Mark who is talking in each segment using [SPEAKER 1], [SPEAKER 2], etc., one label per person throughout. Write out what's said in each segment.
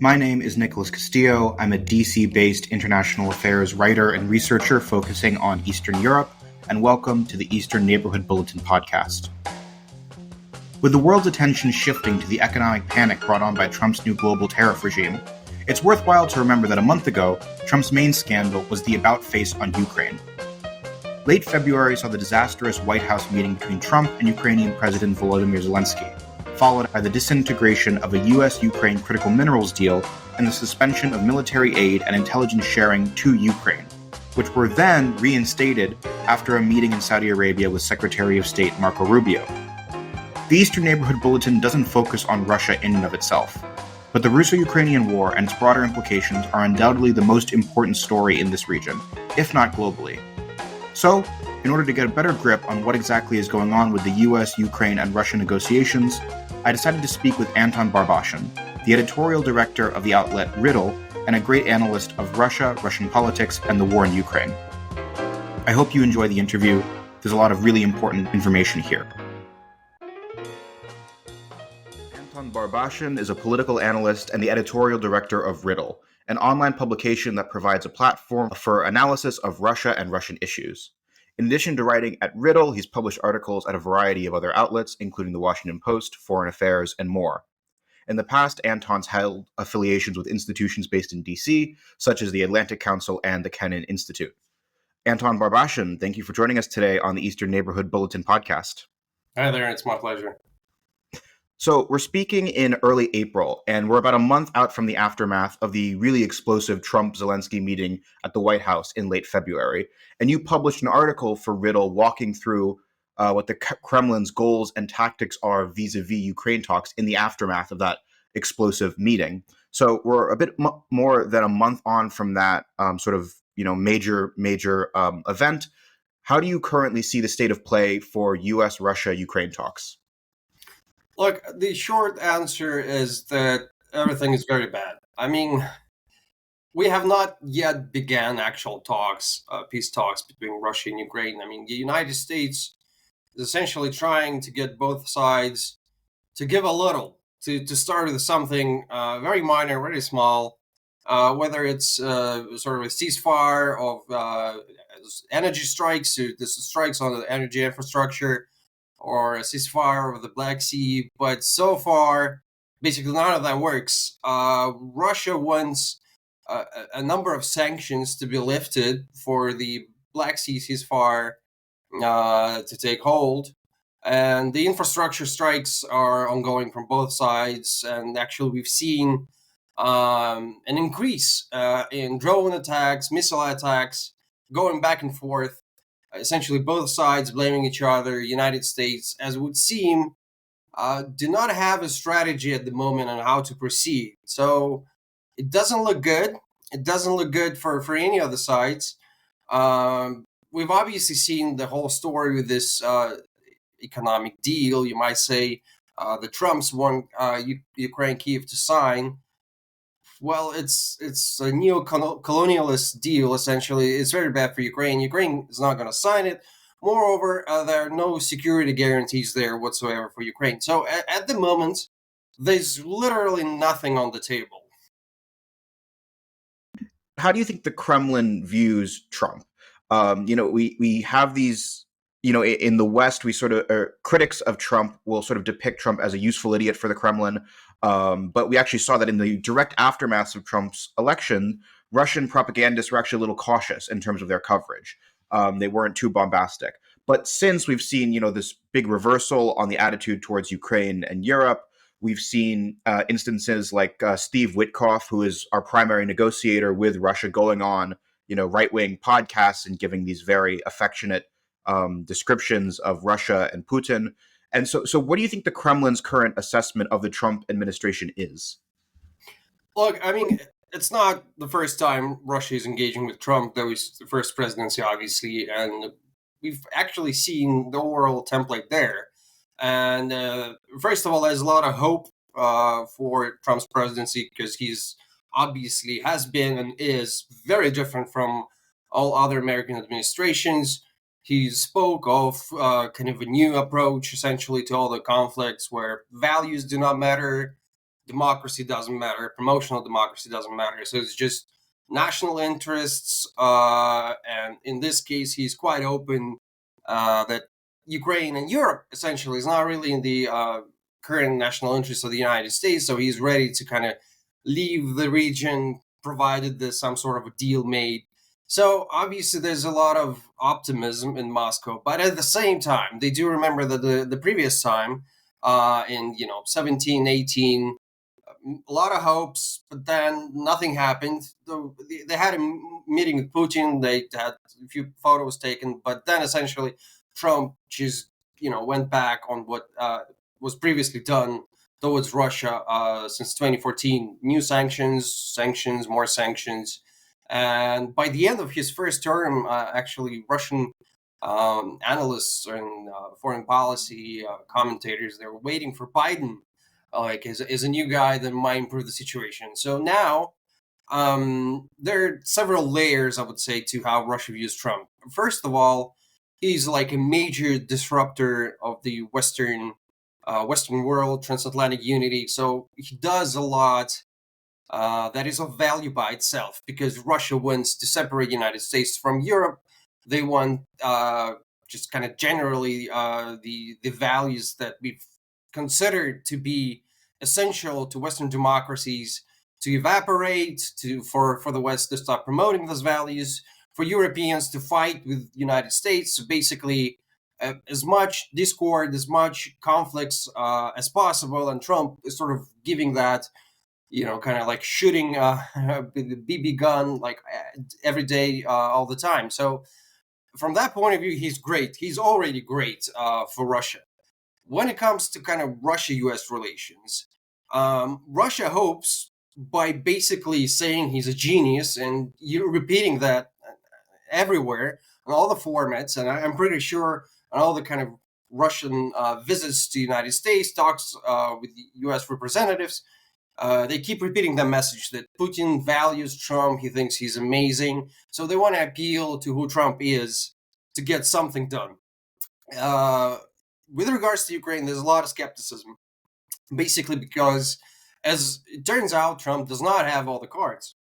[SPEAKER 1] My name is Nicholas Castillo. I'm a DC-based international affairs writer and researcher focusing on Eastern Europe, and welcome to the Eastern Neighborhood Bulletin podcast. With the world's attention shifting to the economic panic brought on by Trump's new global tariff regime, it's worthwhile to remember that a month ago, Trump's main scandal was the about-face on Ukraine. Late February saw the disastrous White House meeting between Trump and Ukrainian President Volodymyr Zelensky, followed by the disintegration of a U.S.-Ukraine critical minerals deal and the suspension of military aid and intelligence sharing to Ukraine, which were then reinstated after a meeting in Saudi Arabia with Secretary of State Marco Rubio. The Eastern Neighborhood Bulletin doesn't focus on Russia in and of itself, but the Russo-Ukrainian war and its broader implications are undoubtedly the most important story in this region, if not globally. So, in order to get a better grip on what exactly is going on with the US, Ukraine, and Russia negotiations, I decided to speak with Anton Barbashin, the editorial director of the outlet Riddle and a great analyst of Russia, Russian politics, and the war in Ukraine. I hope you enjoy the interview. There's a lot of really important information here. Anton Barbashin is a political analyst and the editorial director of Riddle, an online publication that provides a platform for analysis of Russia and Russian issues. In addition to writing at Riddle, he's published articles at a variety of other outlets, including the Washington Post, Foreign Affairs, and more. In the past, Anton's held affiliations with institutions based in D.C., such as the Atlantic Council and the Kennan Institute. Anton Barbashin, thank you for joining us today on the Eastern Neighborhood Bulletin podcast.
[SPEAKER 2] Hi there, it's my pleasure.
[SPEAKER 1] So we're speaking in early April, and we're about a month out from the aftermath of the really explosive Trump-Zelensky meeting at the White House in late February. And you published an article for Riddle walking through what the Kremlin's goals and tactics are vis-a-vis Ukraine talks in the aftermath of that explosive meeting. So we're a bit more than a month on from that major event. How do you currently see the state of play for U.S.-Russia-Ukraine talks?
[SPEAKER 2] Look, the short answer is that everything is very bad. I mean, we have not yet began actual talks, peace talks between Russia and Ukraine. I mean, the United States is essentially trying to get both sides to give a little, to start with something very minor, very small, whether it's sort of a ceasefire of energy strikes, strikes on the energy infrastructure, or a ceasefire of the Black Sea, but so far, basically none of that works. Russia wants a number of sanctions to be lifted for the Black Sea ceasefire to take hold, and the infrastructure strikes are ongoing from both sides, and actually we've seen an increase in drone attacks, missile attacks, going back and forth. Essentially, both sides blaming each other. United States, as it would seem, do not have a strategy at the moment on how to proceed. So it doesn't look good. It doesn't look good for any of the sides. We've obviously seen the whole story with this economic deal. You might say the Trumps want Ukraine, Kyiv to sign. Well, it's a neo-colonialist deal, essentially. It's very bad for Ukraine. Ukraine is not going to sign it. Moreover, there are no security guarantees there whatsoever for Ukraine. So at the moment, there's literally nothing on the table.
[SPEAKER 1] How do you think the Kremlin views Trump? We have these, in the West, we sort of, critics of Trump will sort of depict Trump as a useful idiot for the Kremlin. But we actually saw that in the direct aftermath of Trump's election, Russian propagandists were actually a little cautious in terms of their coverage. They weren't too bombastic. But since we've seen, this big reversal on the attitude towards Ukraine and Europe, we've seen instances like Steve Witkoff, who is our primary negotiator with Russia, going on, right-wing podcasts and giving these very affectionate descriptions of Russia and Putin. And so what do you think the Kremlin's current assessment of the Trump administration is?
[SPEAKER 2] Look, I mean, it's not the first time Russia is engaging with Trump. That was the first presidency, obviously, and we've actually seen the overall template there. And first of all, there's a lot of hope for Trump's presidency because he's obviously has been and is very different from all other American administrations. He spoke of kind of a new approach, essentially, to all the conflicts where values do not matter. democracy doesn't matter, promotional democracy doesn't matter. So it's just national interests, and in this case, he's quite open that Ukraine and Europe essentially is not really in the current national interest of the United States. So he's ready to kind of leave the region, provided there's some sort of a deal made. So obviously, there's a lot of optimism in Moscow, but at the same time, they do remember that the previous time, in 17, 18, a lot of hopes, but then nothing happened. They had a meeting with Putin. They had a few photos taken, but then essentially Trump just went back on what was previously done towards Russia since 2014. New sanctions, more sanctions, and by the end of his first term, actually Russian analysts and foreign policy commentators, they were waiting for Biden like is a new guy that might improve the situation. So now there are several layers, I would say, to how Russia views Trump. First of all, he's like a major disruptor of the Western world, transatlantic unity. So he does a lot that is of value by itself, because Russia wants to separate the United States from Europe. They want just kind of generally the values that we've considered to be essential to Western democracies to evaporate, for the West to stop promoting those values, for Europeans to fight with the United States. So basically, as much discord, as much conflicts as possible, and Trump is sort of giving that, kind of like shooting the BB gun like every day, all the time. So from that point of view, he's great. He's already great for Russia. When it comes to kind of Russia-U.S. relations, Russia hopes by basically saying he's a genius, and you're repeating that everywhere on all the formats, and I'm pretty sure on all the kind of Russian visits to the United States, talks with U.S. representatives, they keep repeating the message that Putin values Trump. He thinks he's amazing. So they want to appeal to who Trump is to get something done. With regards to Ukraine, there's a lot of skepticism, basically because, as it turns out, Trump does not have all the cards.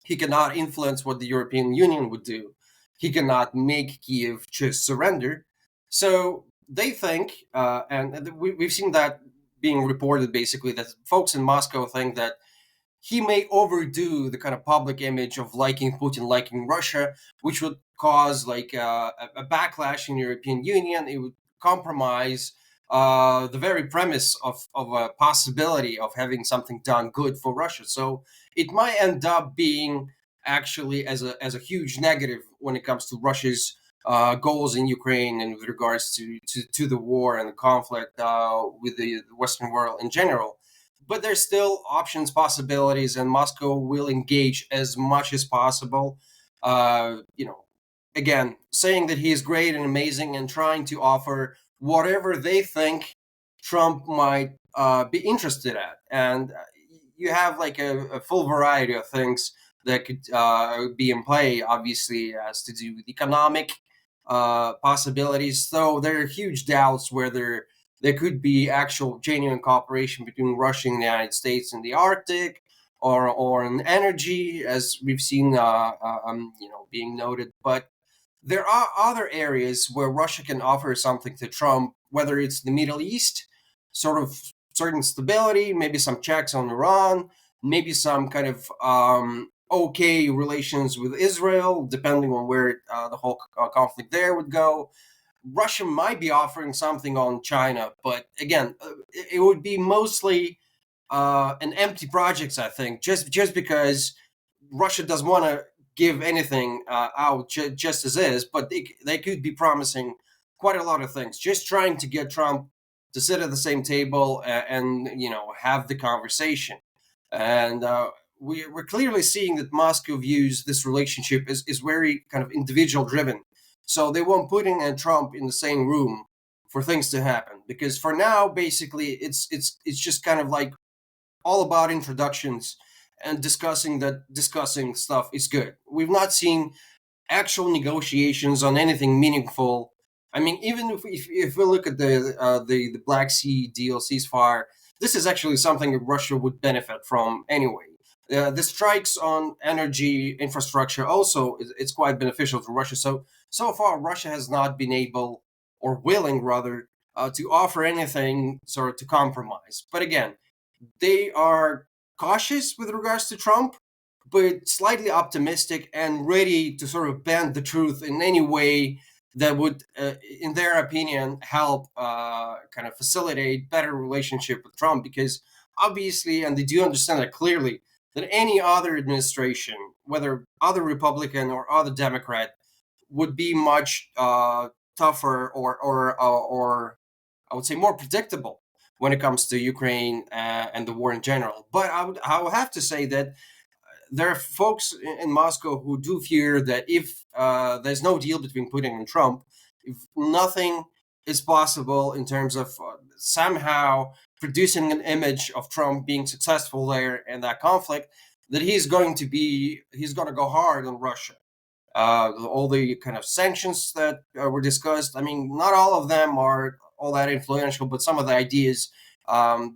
[SPEAKER 2] He cannot influence what the European Union would do. He cannot make Kiev just surrender. So they think, and we've seen that being reported, basically, that folks in Moscow think that he may overdo the kind of public image of liking Putin, liking Russia, which would cause like a backlash in the European Union. It would compromise the very premise of a possibility of having something done good for Russia. So it might end up being actually as a huge negative when it comes to Russia's goals in Ukraine and with regards to the war and the conflict with the Western world in general. But there's still options, possibilities, and Moscow will engage as much as possible. Again, saying that he is great and amazing and trying to offer whatever they think Trump might be interested at. And you have like a full variety of things that could be in play, obviously, as to do with economic possibilities. So there are huge doubts whether there could be actual genuine cooperation between Russia and the United States in the Arctic, or in energy, as we've seen, being noted. But there are other areas where Russia can offer something to Trump, whether it's the Middle East, sort of certain stability, maybe some checks on Iran, maybe some kind of okay relations with Israel, depending on where the whole conflict there would go. Russia might be offering something on China, but again, it would be mostly an empty project, I think, just because Russia doesn't want to give anything out just as is, but they could be promising quite a lot of things, just trying to get Trump to sit at the same table and have the conversation. And we're clearly seeing that Moscow views this relationship is very kind of individual driven. So they want Putin and Trump in the same room for things to happen, because for now, basically, it's just kind of like all about introductions and discussing stuff is good. We've not seen actual negotiations on anything meaningful. I mean, even if we look at the Black Sea deal ceasefire, this is actually something that Russia would benefit from anyway. The strikes on energy infrastructure also it's quite beneficial to Russia. So far, Russia has not been able or willing rather to offer anything sort of to compromise. But again, they are cautious with regards to Trump, but slightly optimistic and ready to sort of bend the truth in any way that would, in their opinion, help kind of facilitate better relationship with Trump. Because obviously, and they do understand that clearly, that any other administration, whether other Republican or other Democrat, would be much tougher or I would say more predictable when it comes to Ukraine and the war in general. But I would have to say that there are folks in Moscow who do fear that if there's no deal between Putin and Trump, if nothing is possible in terms of somehow producing an image of Trump being successful there in that conflict, that he's going to go hard on Russia. All the kind of sanctions that were discussed. I mean, not all of them are all that influential, but some of the ideas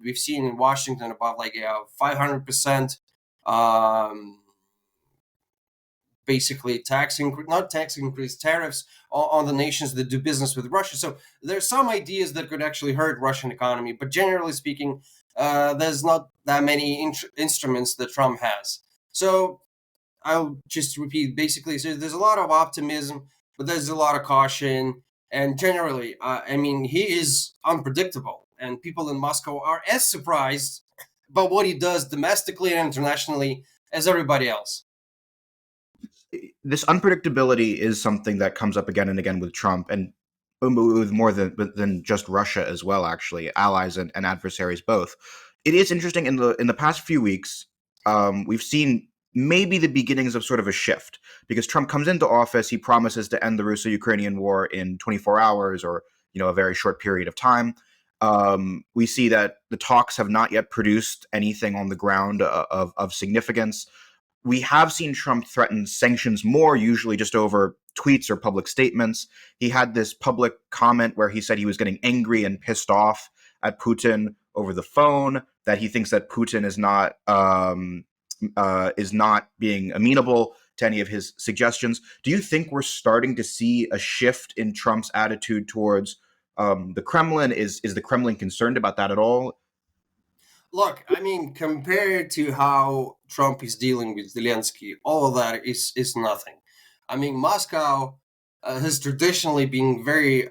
[SPEAKER 2] we've seen in Washington about like 500% basically not tax increase, tariffs on the nations that do business with Russia. So there's some ideas that could actually hurt Russian economy, but generally speaking, there's not that many instruments that Trump has. So I'll just repeat basically, so there's a lot of optimism, but there's a lot of caution. And generally, I mean, he is unpredictable, and people in Moscow are as surprised about what he does domestically and internationally as everybody else.
[SPEAKER 1] This unpredictability is something that comes up again and again with Trump, and with more than just Russia as well. Actually, allies and adversaries both. It is interesting in the past few weeks. We've seen maybe the beginnings of sort of a shift, because Trump comes into office, he promises to end the Russo-Ukrainian war in 24 hours, or a very short period of time. We see that the talks have not yet produced anything on the ground of significance. We have seen Trump threaten sanctions more, usually just over tweets or public statements. He had this public comment where he said he was getting angry and pissed off at Putin over the phone, that he thinks that Putin is not being amenable to any of his suggestions. Do you think we're starting to see a shift in Trump's attitude towards the Kremlin? Is the Kremlin concerned about that at all?
[SPEAKER 2] Look, I mean, compared to how Trump is dealing with Zelensky, all of that is nothing. I mean, Moscow has traditionally been very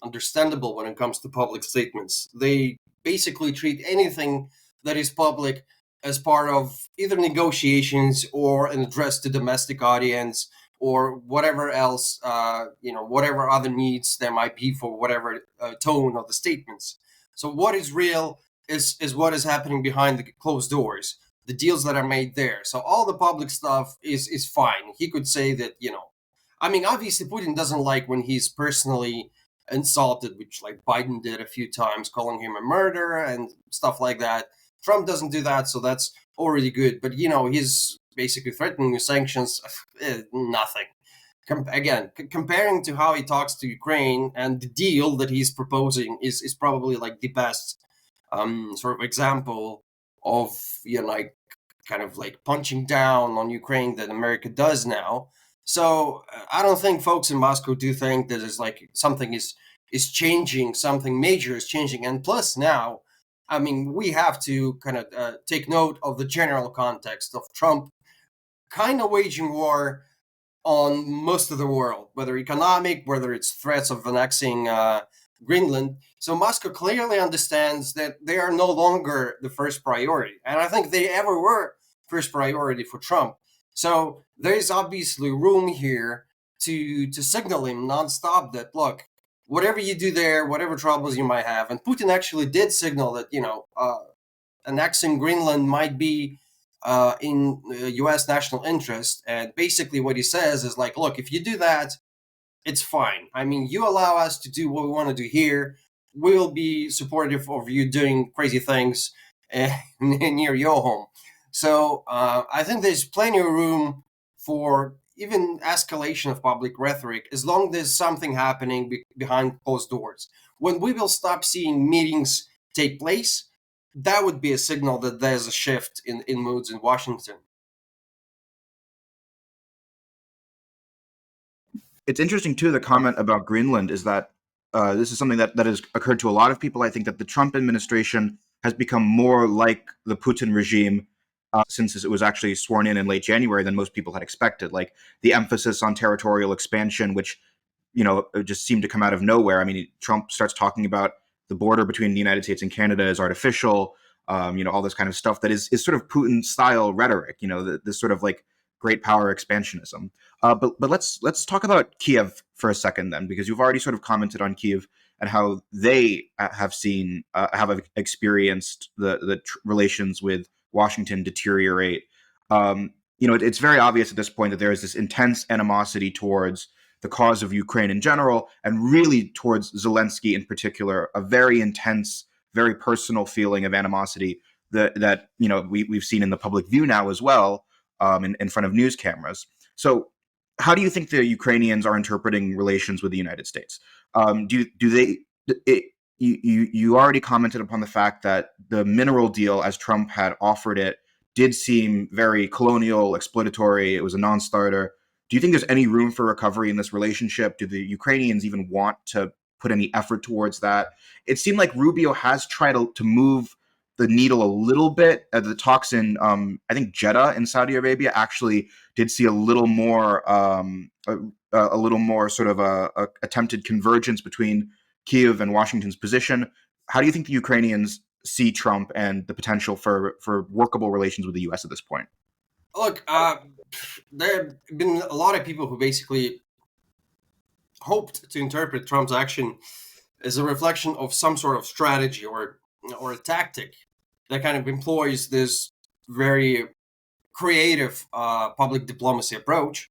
[SPEAKER 2] understandable when it comes to public statements. They basically treat anything that is public as part of either negotiations or an address to domestic audience or whatever else, whatever other needs there might be for whatever tone of the statements. So what is real is what is happening behind the closed doors, the deals that are made there. So all the public stuff is fine. He could say that, I mean, obviously Putin doesn't like when he's personally insulted, which like Biden did a few times, calling him a murderer and stuff like that. Trump doesn't do that, so that's already good. But he's basically threatening with sanctions. Nothing. Comparing to how he talks to Ukraine, and the deal that he's proposing is probably like the best sort of example of like kind of like punching down on Ukraine that America does now. So I don't think folks in Moscow do think that it's like something is changing, something major is changing. And plus now, I mean, we have to kind of take note of the general context of Trump kind of waging war on most of the world, whether economic, whether it's threats of annexing Greenland. So Moscow clearly understands that they are no longer the first priority. And I think they ever were first priority for Trump. So there's obviously room here to signal him nonstop that, look, whatever you do there, whatever troubles you might have, and Putin actually did signal that, annexing Greenland might be in U.S. national interest. And basically what he says is like, look, if you do that, it's fine. I mean, you allow us to do what we want to do here. We'll be supportive of you doing crazy things near your home. So I think there's plenty of room for even escalation of public rhetoric, as long as there's something happening behind closed doors. When we will stop seeing meetings take place, that would be a signal that there's a shift in moods in Washington.
[SPEAKER 1] It's interesting too. The comment about Greenland is that this is something that has occurred to a lot of people. I think that the Trump administration has become more like the Putin regime since it was actually sworn in late January than most people had expected. Like the emphasis on territorial expansion, which it just seemed to come out of nowhere. I mean, Trump starts talking about the border between the United States and Canada is artificial. All this kind of stuff that is sort of Putin style rhetoric. This sort of like great power expansionism. But let's talk about Kiev for a second then, because you've already sort of commented on Kiev and how they have experienced the relations with Washington deteriorate. It's very obvious at this point that there is this intense animosity towards the cause of Ukraine in general, and really towards Zelensky in particular, a very intense, very personal feeling of animosity that we've seen in the public view now as well, in front of news cameras. So, how do you think the Ukrainians are interpreting relations with the United States? Do they? You already commented upon the fact that the mineral deal, as Trump had offered it, did seem very colonial, exploitatory. It was a non-starter. Do you think there's any room for recovery in this relationship? Do the Ukrainians even want to put any effort towards that? It seemed like Rubio has tried to move the needle a little bit. The talks in, I think, Jeddah in Saudi Arabia actually did see a little more sort of a attempted convergence between Kiev and Washington's position. How do you think the Ukrainians see Trump and the potential for workable relations with the U.S. at this point?
[SPEAKER 2] Look, there have been a lot of people who basically hoped to interpret Trump's action as a reflection of some sort of strategy or a tactic that kind of employs this very creative public diplomacy approach.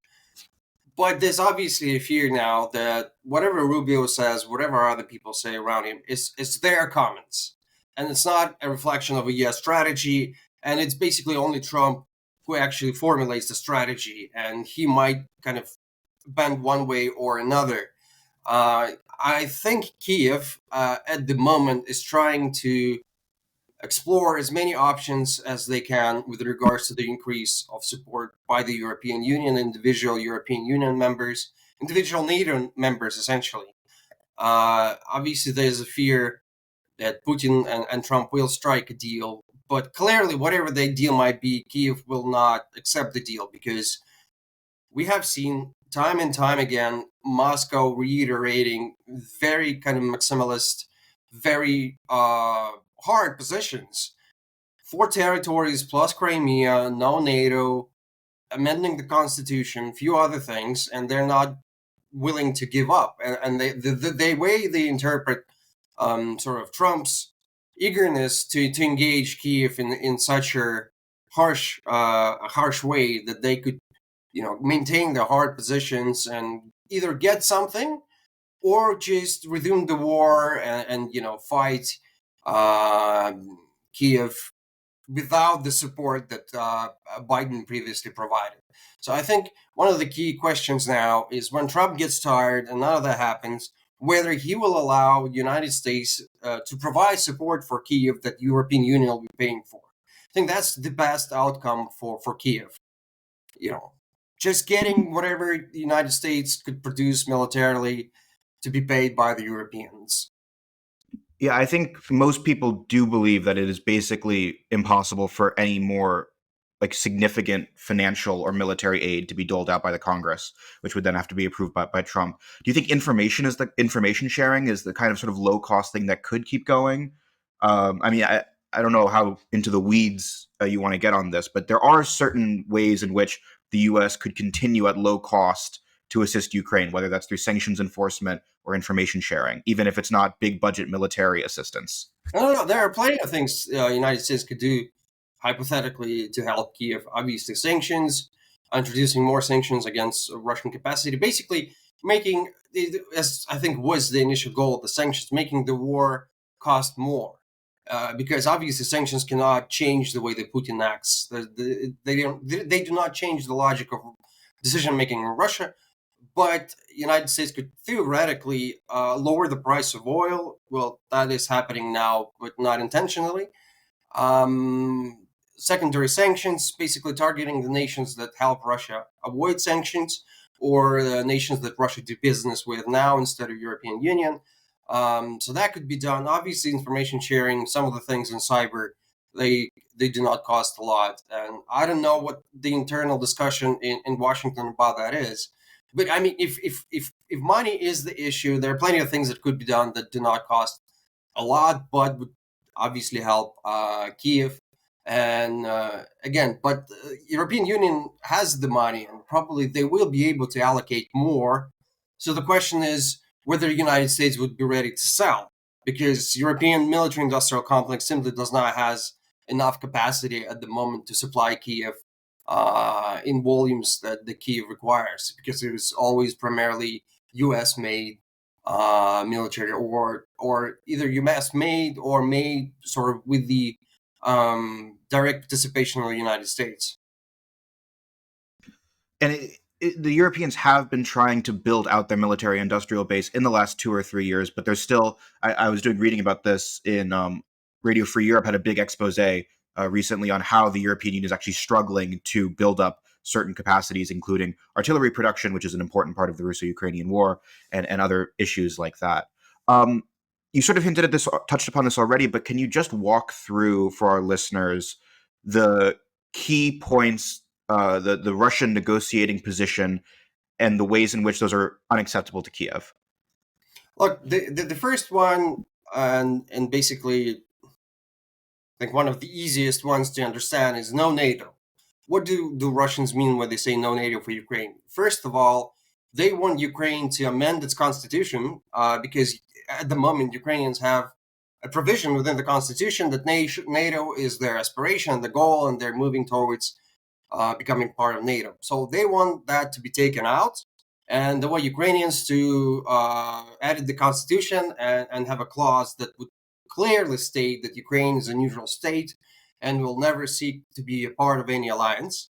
[SPEAKER 2] But there's obviously a fear now that whatever Rubio says, whatever other people say around him, is their comments. And it's not a reflection of a US strategy. And it's basically only Trump who actually formulates the strategy. And he might kind of bend one way or another. I think Kiev, at the moment, is trying to explore as many options as they can with regards to the increase of support by the European Union, individual European Union members, individual NATO members, essentially. Obviously, there's a fear that Putin and Trump will strike a deal, but clearly, whatever the deal might be, Kiev will not accept the deal because we have seen time and time again Moscow reiterating very kind of maximalist, very hard positions. 4 territories plus Crimea, no NATO, amending the constitution, few other things, and they're not willing to give up. And the way they interpret sort of Trump's eagerness to engage Kiev in such a harsh way that they could maintain their hard positions and either get something or just resume the war and fight Kiev without the support that Biden previously provided. So I think one of the key questions now is when Trump gets tired and none of that happens, whether he will allow the United States to provide support for Kiev that the European Union will be paying for. I think that's the best outcome for Kiev. Just getting whatever the United States could produce militarily to be paid by the Europeans.
[SPEAKER 1] Yeah, I think most people do believe that it is basically impossible for any more significant financial or military aid to be doled out by the Congress, which would then have to be approved by Trump. Do you think information sharing is the kind of sort of low cost thing that could keep going? I don't know how into the weeds you want to get on this, but there are certain ways in which the U.S. could continue at low cost to assist Ukraine, whether that's through sanctions enforcement or information sharing, even if it's not big budget military assistance.
[SPEAKER 2] No. There are plenty of things the United States could do hypothetically to help Kiev. Obviously, sanctions, introducing more sanctions against Russian capacity, basically making, as I think was the initial goal of the sanctions, making the war cost more. Because obviously sanctions cannot change the way that Putin acts. They do not change the logic of decision making in Russia. But the United States could theoretically lower the price of oil. Well, that is happening now, but not intentionally. Secondary sanctions, basically targeting the nations that help Russia avoid sanctions, or the nations that Russia do business with now instead of European Union. So that could be done. Obviously, information sharing, some of the things in cyber, they do not cost a lot. And I don't know what the internal discussion in Washington about that is. But I mean, if money is the issue, there are plenty of things that could be done that do not cost a lot, but would obviously help Kiev. And again, but European Union has the money, and probably they will be able to allocate more. So the question is whether the United States would be ready to sell, because European military-industrial complex simply does not has enough capacity at the moment to supply Kiev in volumes that the Kiev requires, because it is always primarily U.S. made military, or either U.S. made or made sort of with the direct participation of the United States.
[SPEAKER 1] And the Europeans have been trying to build out their military industrial base in the last 2 or 3 years, but there's still. I was doing reading about this in Radio Free Europe had a big expose recently on how the European Union is actually struggling to build up certain capacities, including artillery production, which is an important part of the Russo-Ukrainian war, and other issues like that. You sort of hinted at this, touched upon this already, but can you just walk through for our listeners the key points, the Russian negotiating position, and the ways in which those are unacceptable to Kiev?
[SPEAKER 2] Look, the first one, and basically, I think one of the easiest ones to understand is no NATO. What do Russians mean when they say no NATO for Ukraine? First of all, they want Ukraine to amend its constitution because at the moment Ukrainians have a provision within the constitution that NATO is their aspiration, the goal, and they're moving towards becoming part of NATO. So they want that to be taken out, and they want Ukrainians to edit the constitution and have a clause that would clearly state that Ukraine is a neutral state and will never seek to be a part of any alliance.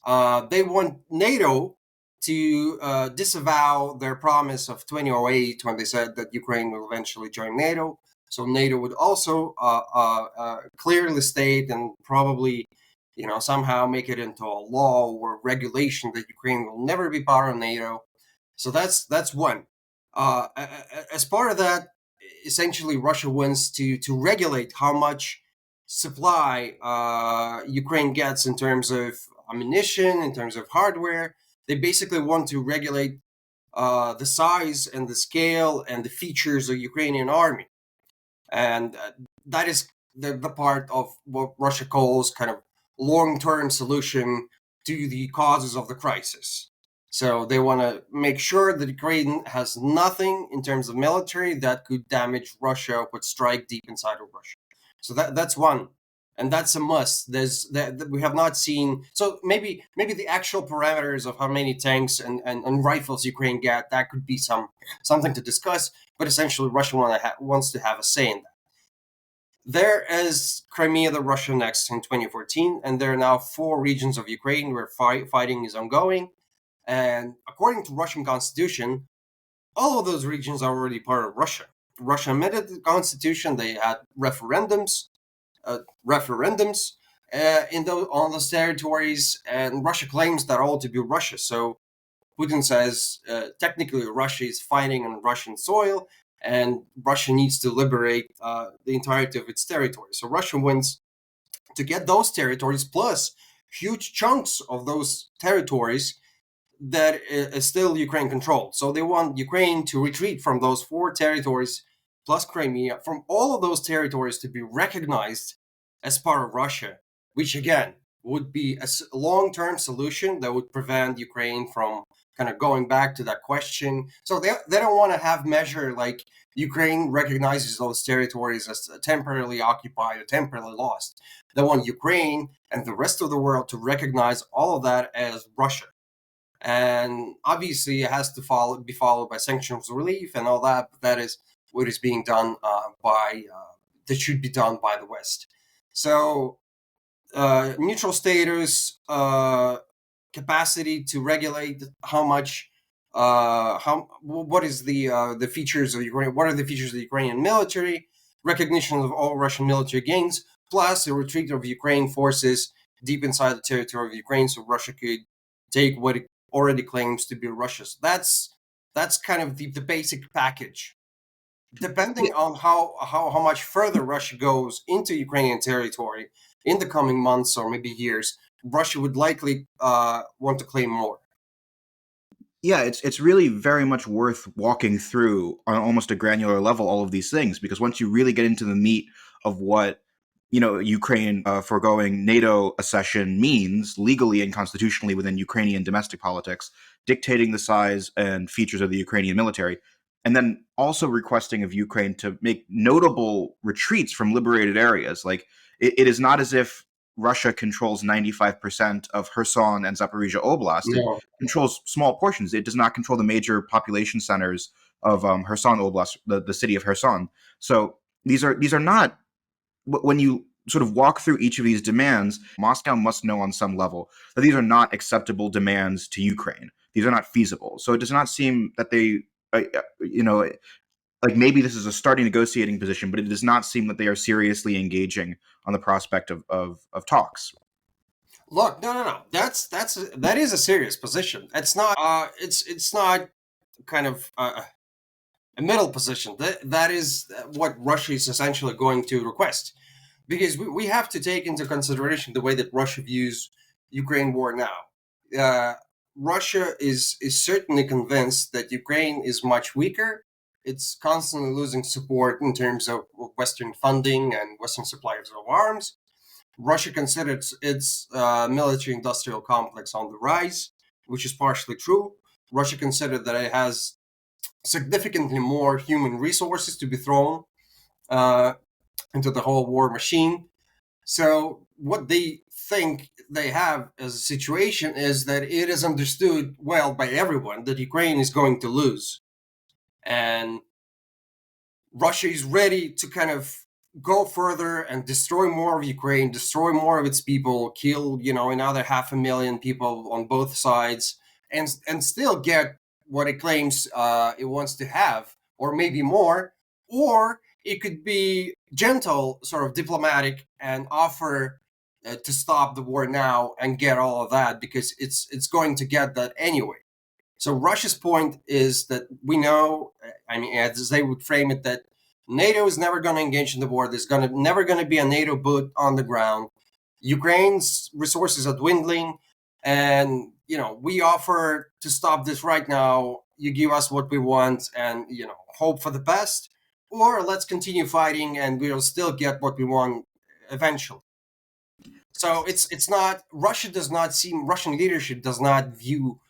[SPEAKER 2] They want NATO to disavow their promise of 2008 when they said that Ukraine will eventually join NATO. So NATO would also clearly state and probably, somehow make it into a law or regulation that Ukraine will never be part of NATO. So that's one. As part of that, essentially, Russia wants to regulate how much supply Ukraine gets in terms of ammunition, in terms of hardware. They basically want to regulate the size and the scale and the features of Ukrainian army. And that is the part of what Russia calls kind of long-term solution to the causes of the crisis. So they want to make sure that Ukraine has nothing in terms of military that could damage Russia, would strike deep inside of Russia. So that's one, and that's a must. There's that we have not seen. So maybe the actual parameters of how many tanks and rifles Ukraine get, that could be something to discuss. But essentially, Russia wants to have a say in that. There is Crimea that Russia annexed in 2014, and there are now 4 regions of Ukraine where fighting is ongoing. And according to Russian constitution, all of those regions are already part of Russia. Russia amended the constitution. They had referendums on those territories, and Russia claims that all to be Russia. So Putin says technically Russia is fighting on Russian soil, and Russia needs to liberate the entirety of its territory. So Russia wants to get those territories plus huge chunks of those territories that is still Ukraine controlled. So they want Ukraine to retreat from those 4 territories plus Crimea, from all of those territories to be recognized as part of Russia, which again would be a long-term solution that would prevent Ukraine from kind of going back to that question. So they don't want to have measure like Ukraine recognizes those territories as temporarily occupied or temporarily lost. They want Ukraine and the rest of the world to recognize all of that as Russia. And obviously it has to be followed by sanctions relief and all that, but that is what is being done that should be done by the West. So neutral status, capacity to regulate how much, what is the features of Ukraine? What are the features of the Ukrainian military? Recognition of all Russian military gains. plus a retreat of Ukraine forces deep inside the territory of Ukraine, so Russia could take what it already claims to be Russia's. That's kind of the basic package. Depending on how much further Russia goes into Ukrainian territory in the coming months or maybe years, Russia would likely want to claim more.
[SPEAKER 1] Yeah, it's really very much worth walking through on almost a granular level all of these things, because once you really get into the meat of what Ukraine foregoing NATO accession means legally and constitutionally within Ukrainian domestic politics, dictating the size and features of the Ukrainian military, and then also requesting of Ukraine to make notable retreats from liberated areas. Like it is not as if Russia controls 95% of Kherson and Zaporizhia Oblast. It
[SPEAKER 2] No.
[SPEAKER 1] controls small portions. It does not control the major population centers of Kherson Oblast, the city of Kherson. So these are not, when you sort of walk through each of these demands, Moscow must know on some level that these are not acceptable demands to Ukraine. These are not feasible. So it does not seem that they, like maybe this is a starting negotiating position, but it does not seem that they are seriously engaging on the prospect of talks.
[SPEAKER 2] Look, no. That is a serious position. It's not. It's not kind of a middle position. That is what Russia is essentially going to request, because we have to take into consideration the way that Russia views Ukraine war now. Russia is certainly convinced that Ukraine is much weaker. It's constantly losing support in terms of Western funding and Western suppliers of arms. Russia considers its military-industrial complex on the rise, which is partially true. Russia considered that it has significantly more human resources to be thrown uh, into the whole war machine. So what they think they have as a situation is that it is understood well by everyone that Ukraine is going to lose. And Russia is ready to kind of go further and destroy more of Ukraine, destroy more of its people, kill, another 500,000 people on both sides, and still get what it claims it wants to have, or maybe more. Or it could be gentle, sort of diplomatic, and offer to stop the war now and get all of that, because it's going to get that anyway. So Russia's point is that we know, I mean, as they would frame it, that NATO is never going to engage in the war. There's never going to be a NATO boot on the ground. Ukraine's resources are dwindling, and we offer to stop this right now. You give us what we want, and hope for the best, or let's continue fighting, and we'll still get what we want eventually. So it's not, Russian leadership does not view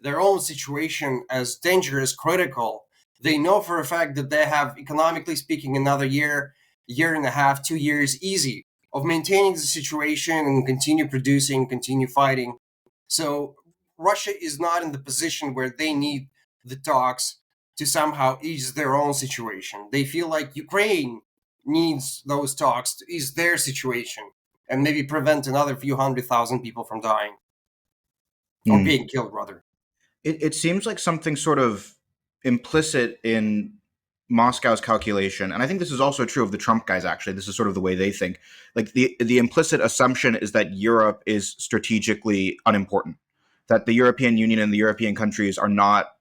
[SPEAKER 2] their own situation as dangerous, critical. They know for a fact that they have, economically speaking, another year and a half, 2 years easy of maintaining the situation and continue producing, continue fighting. So Russia is not in the position where they need the talks to somehow ease their own situation. They feel like Ukraine needs those talks to ease their situation and maybe prevent another few 100,000 people from dying or being killed, rather.
[SPEAKER 1] It seems like something sort of implicit in Moscow's calculation, and I think this is also true of the Trump guys. Actually, this is sort of the way they think. Like the implicit assumption is that Europe is strategically unimportant, that the European Union and the European countries are not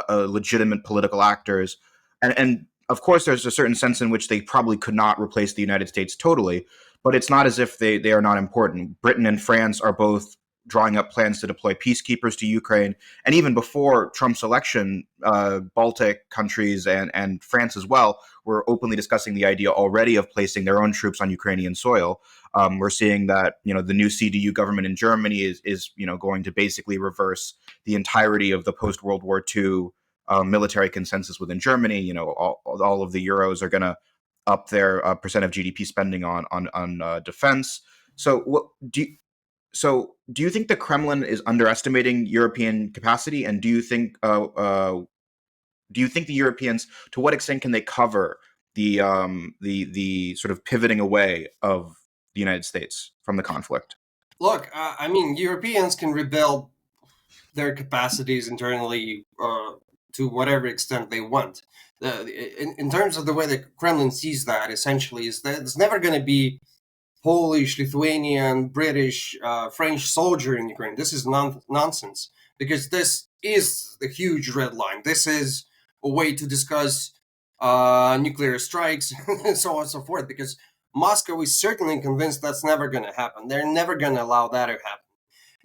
[SPEAKER 1] legitimate political actors, and of course, there's a certain sense in which they probably could not replace the United States totally, but it's not as if they are not important. Britain and France are both drawing up plans to deploy peacekeepers to Ukraine. And even before Trump's election, Baltic countries and France as well were openly discussing the idea already of placing their own troops on Ukrainian soil. We're seeing that the new CDU government in Germany is going to basically reverse the entirety of the post-World War II military consensus within Germany. All of the Euros are going to up their percent of GDP spending on defense. So what do you think the Kremlin is underestimating European capacity, and do you think the Europeans, to what extent can they cover the sort of pivoting away of the United States from the conflict?
[SPEAKER 2] Look, I mean, Europeans can rebuild their capacities internally to whatever extent they want. In terms of the way the Kremlin sees that, essentially, is that it's never going to be Polish, Lithuanian, British, French soldier in Ukraine. This is nonsense, because this is the huge red line. This is a way to discuss nuclear strikes and so on and so forth, because Moscow is certainly convinced that's never going to happen. They're never going to allow that to happen.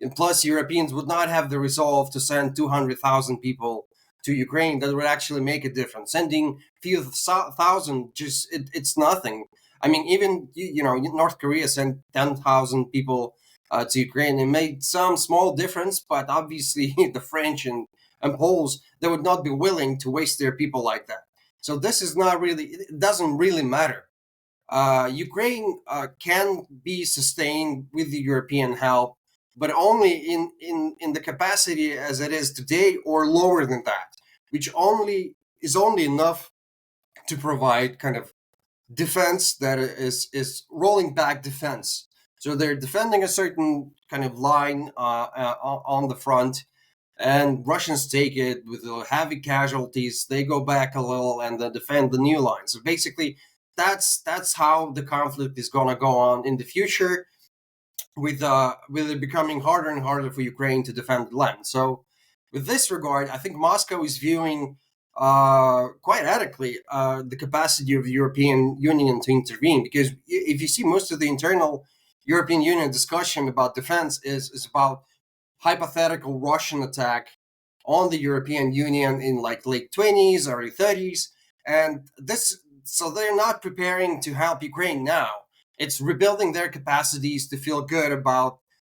[SPEAKER 2] And plus, Europeans would not have the resolve to send 200,000 people to Ukraine. That would actually make a difference. Sending few thousand, it's nothing. I mean, even North Korea sent 10,000 people to Ukraine. It made some small difference, but obviously the French and Poles, they would not be willing to waste their people like that. So this is not really. It doesn't really matter. Ukraine can be sustained with the European help, but only in the capacity as it is today, or lower than that, which only enough to provide kind of defense that is rolling back defense. So they're defending a certain kind of line on the front, and Russians take it with heavy casualties. They go back a little and then defend the new line. So basically, that's how the conflict is going to go on in the future, with it becoming harder and harder for Ukraine to defend the land. So, with this regard, I think Moscow is viewing quite adequately the capacity of the European Union to intervene, because if you see, most of the internal European Union discussion about defense is about hypothetical Russian attack on the European Union in like late 20s, early 30s, and this. So they're not preparing to help Ukraine now. It's rebuilding their capacities to feel good about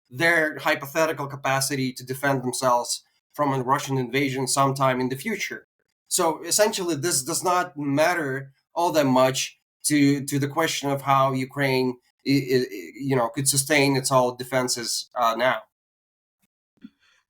[SPEAKER 2] their hypothetical capacity to defend themselves from a Russian invasion sometime in the future. So essentially, this does not matter all that much to the question of how Ukraine, could sustain its all defenses now.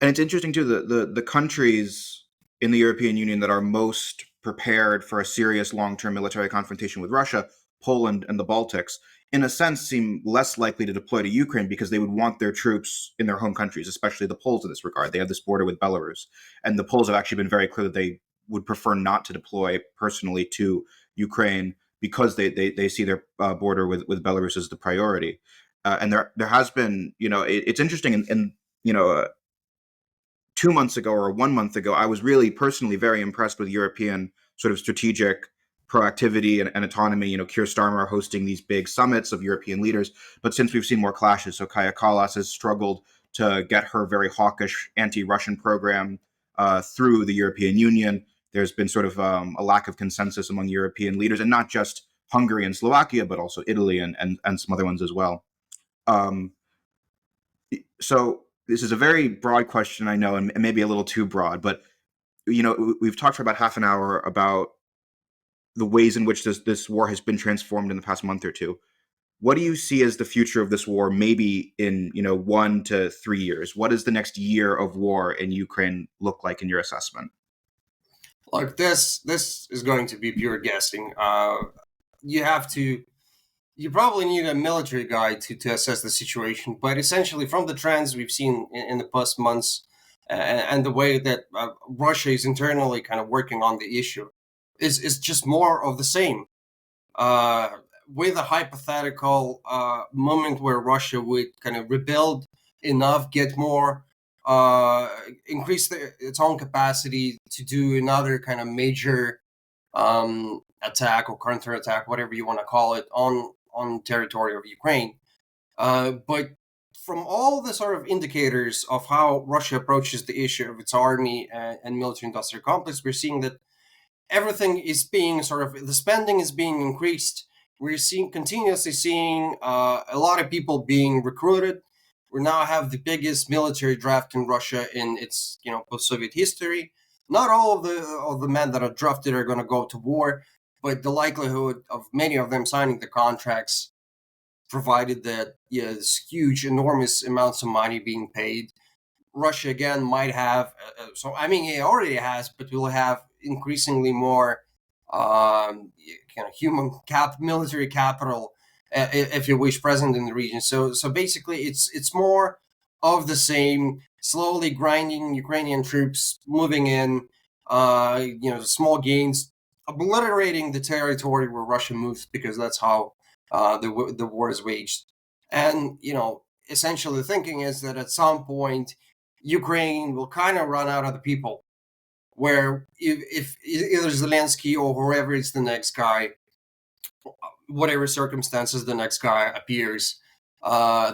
[SPEAKER 1] And it's interesting too, the countries in the European Union that are most prepared for a serious long-term military confrontation with Russia, Poland and the Baltics, in a sense seem less likely to deploy to Ukraine, because they would want their troops in their home countries, especially the Poles in this regard. They have this border with Belarus, and the Poles have actually been very clear that they would prefer not to deploy personally to Ukraine, because they see their border with Belarus as the priority. And there has been, it's interesting, and 2 months ago or 1 month ago, I was really personally very impressed with European sort of strategic proactivity and autonomy. Keir Starmer hosting these big summits of European leaders. But since we've seen more clashes, so Kaja Kallas has struggled to get her very hawkish anti-Russian program through the European Union. There's been sort of a lack of consensus among European leaders, and not just Hungary and Slovakia, but also Italy and some other ones as well. Um, so this is a very broad question, I know, and maybe a little too broad, but we've talked for about half an hour about the ways in which this war has been transformed in the past month or two. What do you see as the future of this war, maybe in 1 to 3 years? What does the next year of war in Ukraine look like in your assessment?
[SPEAKER 2] Like this is going to be pure guessing. You probably need a military guy to assess the situation, but essentially, from the trends we've seen in the past months, and the way that Russia is internally kind of working on the issue, is just more of the same. With a hypothetical moment where Russia would kind of rebuild enough, get more, increase its own capacity to do another kind of major attack or counterattack, whatever you want to call it, on territory of Ukraine. But from all the sort of indicators of how Russia approaches the issue of its army and military-industrial complex, we're seeing that everything is being the spending is being increased. We're continuously seeing a lot of people being recruited. We now have the biggest military draft in Russia in its post-Soviet history. Not all of the men that are drafted are going to go to war, but the likelihood of many of them signing the contracts, provided that there's huge, enormous amounts of money being paid. Russia again might have, it already has, but will have increasingly more kind of military capital, if you wish, present in the region. So basically, it's more of the same, slowly grinding Ukrainian troops moving in, small gains, obliterating the territory where Russia moves, because that's how the war is waged. And, essentially the thinking is that at some point, Ukraine will kind of run out of the people, where if either Zelensky or whoever is the next guy, whatever circumstances the next guy appears,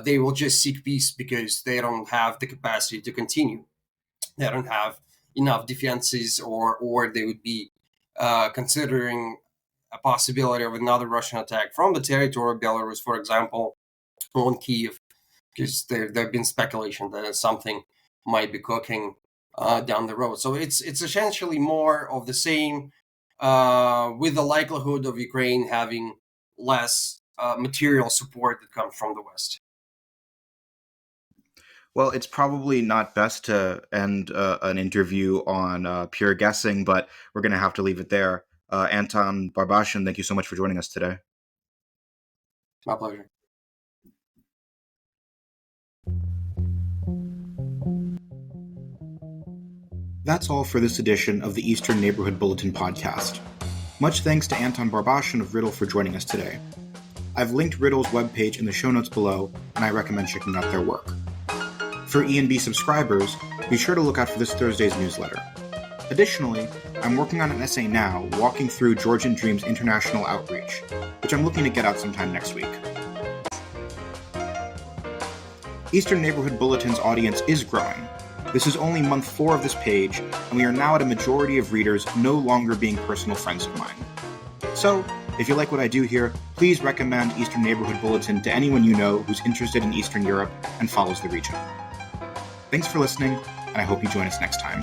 [SPEAKER 2] they will just seek peace because they don't have the capacity to continue. They don't have enough defenses, or they would be considering a possibility of another Russian attack from the territory of Belarus, for example, on Kiev, because there have been speculation that something might be cooking down the road. So it's essentially more of the same, with the likelihood of Ukraine having less material support that comes from the West.
[SPEAKER 1] Well, it's probably not best to end an interview on pure guessing, but we're going to have to leave it there. Anton, Barbashin, thank you so much for joining us today.
[SPEAKER 2] My pleasure.
[SPEAKER 1] That's all for this edition of the Eastern Neighborhood Bulletin podcast. Much thanks to Anton Barbashin of Riddle for joining us today. I've linked Riddle's webpage in the show notes below, and I recommend checking out their work. For E&B subscribers, be sure to look out for this Thursday's newsletter. Additionally, I'm working on an essay now walking through Georgian Dream's international outreach, which I'm looking to get out sometime next week. Eastern Neighborhood Bulletin's audience is growing. This is only month 4 of this page, and we are now at a majority of readers no longer being personal friends of mine. So, if you like what I do here, please recommend Eastern Neighborhood Bulletin to anyone you know who's interested in Eastern Europe and follows the region. Thanks for listening, and I hope you join us next time.